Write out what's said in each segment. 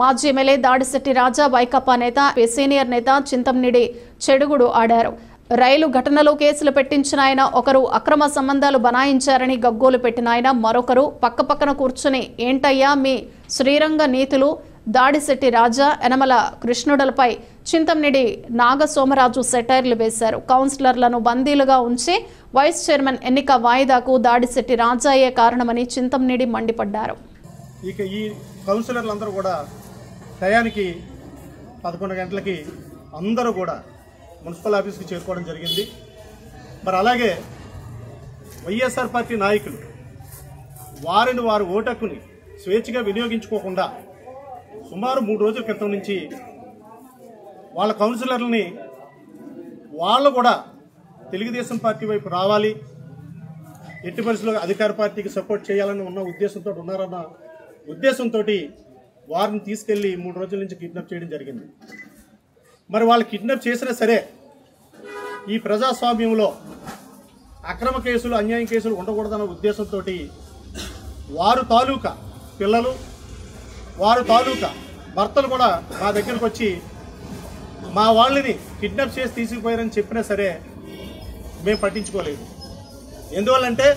మాజీ ఎమ్మెల్యే దాడిశెట్టి రాజా, వైకాపా నేత, సీనియర్ నేత చింతమనేని చెడుగుడు ఆడారు. రైలు ఘటనలో కేసులు పెట్టించిన ఆయన ఒకరు అక్రమ సంబంధాలు బనాయించారని గగ్గోలు పెట్టిన ఆయన మరొకరు పక్కపక్కన కూర్చుని ఏంటయ్యా మీ శ్రీరంగ నీతులు, దాడిశెట్టి రాజా, యనమల కృష్ణుడలపై చింతమనేని నాగసోమరాజు సెటైర్లు వేశారు. కౌన్సిలర్లను బందీలుగా ఉంచి వైస్ చైర్మన్ ఎన్నిక వాయిదాకు దాడిశెట్టి రాజాయే కారణమని చింతమనేని మండిపడ్డారు. ఇక ఈ కౌన్సిలర్లందరూ కూడా టయానికి 11 గంటలకి అందరూ కూడా మున్సిపల్ ఆఫీస్కి చేరుకోవడం జరిగింది. మరి అలాగే వైఎస్ఆర్ పార్టీ నాయకులు వారిని వారు ఓటక్కుని స్వేచ్ఛగా వినియోగించుకోకుండా సుమారు 3 రోజుల క్రితం నుంచి వాళ్ళ కౌన్సిలర్లని వాళ్ళు కూడా తెలుగుదేశం పార్టీ వైపు రావాలి, ఎట్టి పరిస్థితుల్లో అధికార పార్టీకి సపోర్ట్ చేయాలని ఉన్న ఉద్దేశంతో ఉన్నారన్న ఉద్దేశంతో వారిని తీసుకెళ్లి 3 రోజుల నుంచి కిడ్నాప్ చేయడం జరిగింది. మరి వాళ్ళు కిడ్నాప్ చేసినా సరే ఈ ప్రజాస్వామ్యంలో అక్రమ కేసులు, అన్యాయం కేసులు ఉండకూడదన్న ఉద్దేశంతో వారు తాలూకా పిల్లలు, వారు తాలూకా భర్తలు కూడా మా దగ్గరకు వచ్చి మా వాళ్ళని కిడ్నాప్ చేసి తీసుకుపోయారని చెప్పినా సరే మేము పట్టించుకోలేదు. ఎందువల్లంటే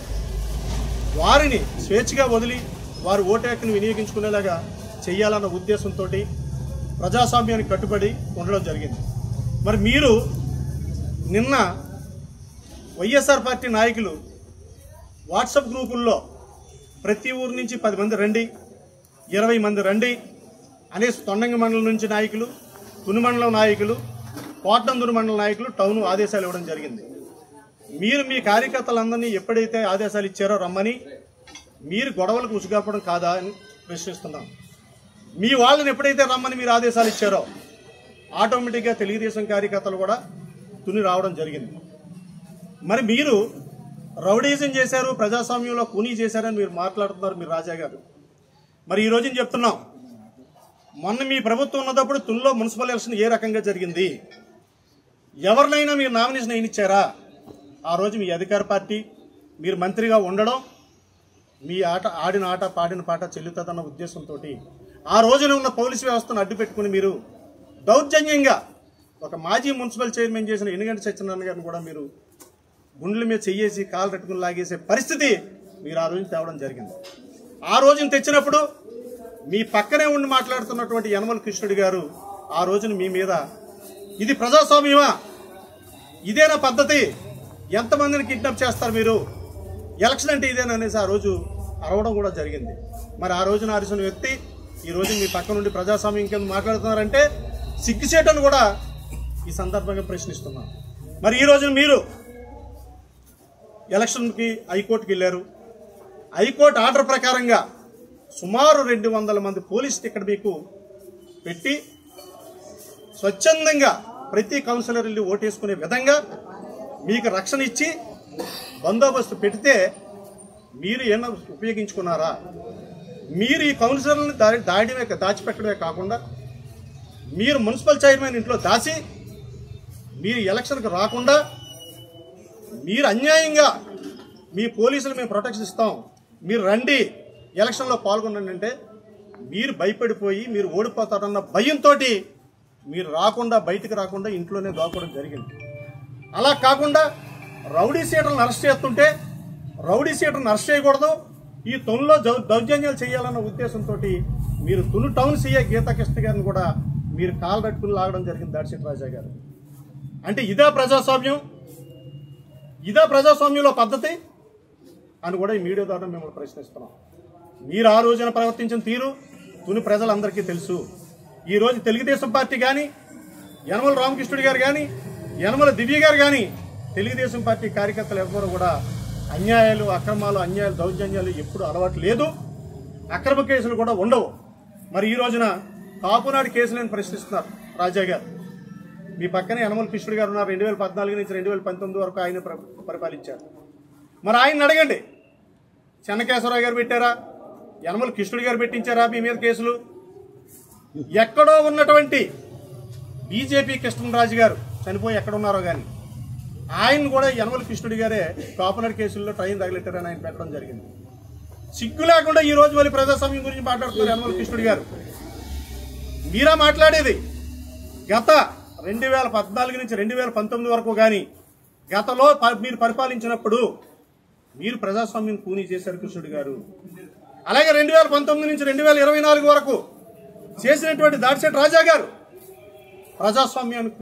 వారిని స్వేచ్ఛగా వదిలి వారు ఓటు హక్కును వినియోగించుకునేలాగా చేయాలన్న ఉద్దేశంతో ప్రజాస్వామ్యానికి కట్టుబడి ఉండడం జరిగింది. మరి మీరు నిన్న వైఎస్ఆర్ పార్టీ నాయకులు వాట్సాప్ గ్రూపుల్లో ప్రతి ఊరు నుంచి 10 మంది రండి, 20 మంది రండి అనేసి తొండంగి మండలం నుంచి నాయకులు, తుని మండలం నాయకులు, కోటందూరు మండలం నాయకులు టౌన్ ఆదేశాలు ఇవ్వడం జరిగింది. మీరు మీ కార్యకర్తలందరినీ ఎప్పుడైతే ఆదేశాలు ఇచ్చారో రమ్మని, మీరు గొడవలకు ఉసుగాపడం కాదా అని ప్రశ్నిస్తున్నాం. మీ వాళ్ళని ఎప్పుడైతే రమ్మని మీరు ఆదేశాలు ఇచ్చారో ఆటోమేటిక్గా తెలుగుదేశం కార్యకర్తలు కూడా తుని రావడం జరిగింది. మరి మీరు రౌడీజం చేశారు, ప్రజాస్వామ్యంలో కూనీ చేశారని మీరు మాట్లాడుతున్నారు మీరు రాజా గారు. మరి ఈ రోజున చెప్తున్నాం, మొన్న మీ ప్రభుత్వం ఉన్నప్పుడు తునిలో మున్సిపల్ ఎలక్షన్ ఏ రకంగా జరిగింది, ఎవరినైనా మీరు నామినేషన్ అయినిచ్చారా? ఆ రోజు మీ అధికార పార్టీ మీరు మంత్రిగా ఉండడం, మీ ఆడిన ఆట పాడిన పాట చెల్లుతుందన్న ఉద్దేశంతో ఆ రోజున ఉన్న పోలీసు వ్యవస్థను అడ్డు పెట్టుకుని మీరు దౌర్జన్యంగా ఒక మాజీ మున్సిపల్ చైర్మన్ చేసిన ఎన్నిగంటి సత్యనారాయణ గారిని కూడా మీరు గుండెల మీద చెయ్యేసి కాలు పెట్టుకుని లాగేసే పరిస్థితి మీరు ఆ రోజున తేవడం జరిగింది. ఆ రోజున తెచ్చినప్పుడు మీ పక్కనే ఉండి మాట్లాడుతున్నటువంటి యనమల కృష్ణుడి గారు ఆ రోజున మీ మీద ఇది ప్రజాస్వామ్యమా, ఇదేనా పద్ధతి, ఎంతమందిని కిడ్నాప్ చేస్తారు మీరు, ఎలక్షన్ అంటే ఇదేనా అనేసి ఆ రోజు అరవడం కూడా జరిగింది. మరి ఆ రోజున అరిసిన వ్యక్తి ఈ రోజు మీ పక్క నుండి ప్రజాస్వామ్యం కింద మాట్లాడుతున్నారంటే సిగ్గుచేటని కూడా ఈ సందర్భంగా ప్రశ్నిస్తున్నాం. మరి ఈ రోజున మీరు ఎలక్షన్కి హైకోర్టుకి వెళ్ళారు. హైకోర్టు ఆర్డర్ ప్రకారంగా సుమారు 200 మంది పోలీసులు ఇక్కడ మీకు పెట్టి స్వచ్ఛందంగా ప్రతి కౌన్సిలర్ వెళ్ళి ఓటేసుకునే విధంగా మీకు రక్షణ ఇచ్చి బందోబస్తు పెడితే మీరు ఏమన్నా ఉపయోగించుకున్నారా? మీరు ఈ కౌన్సిలర్ని దాచిపెట్టడమే కాకుండా మీరు మున్సిపల్ చైర్మన్ ఇంట్లో దాచి మీరు ఎలక్షన్కి రాకుండా మీరు అన్యాయంగా మీ పోలీసులు మేము ప్రొటెక్షన్ ఇస్తాం, మీరు రండి ఎలక్షన్లో పాల్గొనండి అంటే మీరు భయపడిపోయి మీరు ఓడిపోతారన్న భయంతో మీరు రాకుండా, బయటకు రాకుండా ఇంట్లోనే దాక్కోవడం జరిగింది. అలా కాకుండా రౌడీ సీటర్లను అరెస్ట్ చేస్తుంటే రౌడీ సీటర్లను అరెస్ట్ చేయకూడదు, ఈ తునిలో దౌర్జన్యాలు చేయాలన్న ఉద్దేశంతో మీరు తుని టౌన్ సీఏ గీతాకృష్ణ గారిని కూడా మీరు కాలు పట్టుకుని లాగడం జరిగింది దాడిశెట్టి రాజా గారు. అంటే ఇదే ప్రజాస్వామ్యం, ఇదే ప్రజాస్వామ్యంలో పద్ధతి అని కూడా ఈ మీడియా ద్వారా మేము ప్రశ్నిస్తున్నాం. మీరు ఆ రోజున ప్రవర్తించిన తీరు తుని ప్రజలందరికీ తెలుసు. ఈరోజు తెలుగుదేశం పార్టీ కానీ, యనమల రామకృష్ణుడి గారు కానీ, యనమల దివ్య గారు కానీ, తెలుగుదేశం పార్టీ కార్యకర్తలు ఎవరు కూడా అన్యాయాలు, అక్రమాలు, అన్యాయాలు, దౌర్జన్యాలు ఎప్పుడు అలవాటు లేదు, అక్రమ కేసులు కూడా ఉండవు. మరి ఈ రోజున కాపునాడు కేసులను ప్రశ్నిస్తున్నారు రాజా గారు. మీ పక్కనే యనమల కృష్ణుడి గారు ఉన్నారు. 2014 నుంచి 2019 వరకు ఆయన పరిపాలించారు. మరి ఆయన అడగండి, చెన్నకేశ్వరరావు గారు పెట్టారా, యనమల కృష్ణుడి గారు పెట్టించారా మీ మీద కేసులు? ఎక్కడో ఉన్నటువంటి బీజేపీ కృష్ణరాజు గారు చనిపోయి ఎక్కడున్నారో కానీ ఆయన కూడా యనమల కృష్ణుడి గారే కాపునాడు కేసుల్లో ట్రైన్ తగిలెట్టారని ఆయన పెట్టడం జరిగింది. సిగ్గు లేకుండా ఈ రోజు మళ్ళీ ప్రజాస్వామ్యం గురించి మాట్లాడుతున్నారు యనమల కృష్ణుడి గారు. మీరా మాట్లాడేది గత 2014 నుంచి 2019 వరకు కానీ గతంలో మీరు పరిపాలించినప్పుడు మీరు ప్రజాస్వామ్యం కూనీ చేశారు కృష్ణుడు గారు. అలాగే 2019 నుంచి 2024 వరకు చేసినటువంటి దాడిశెట్టి రాజా గారు ప్రజాస్వామ్యాన్ని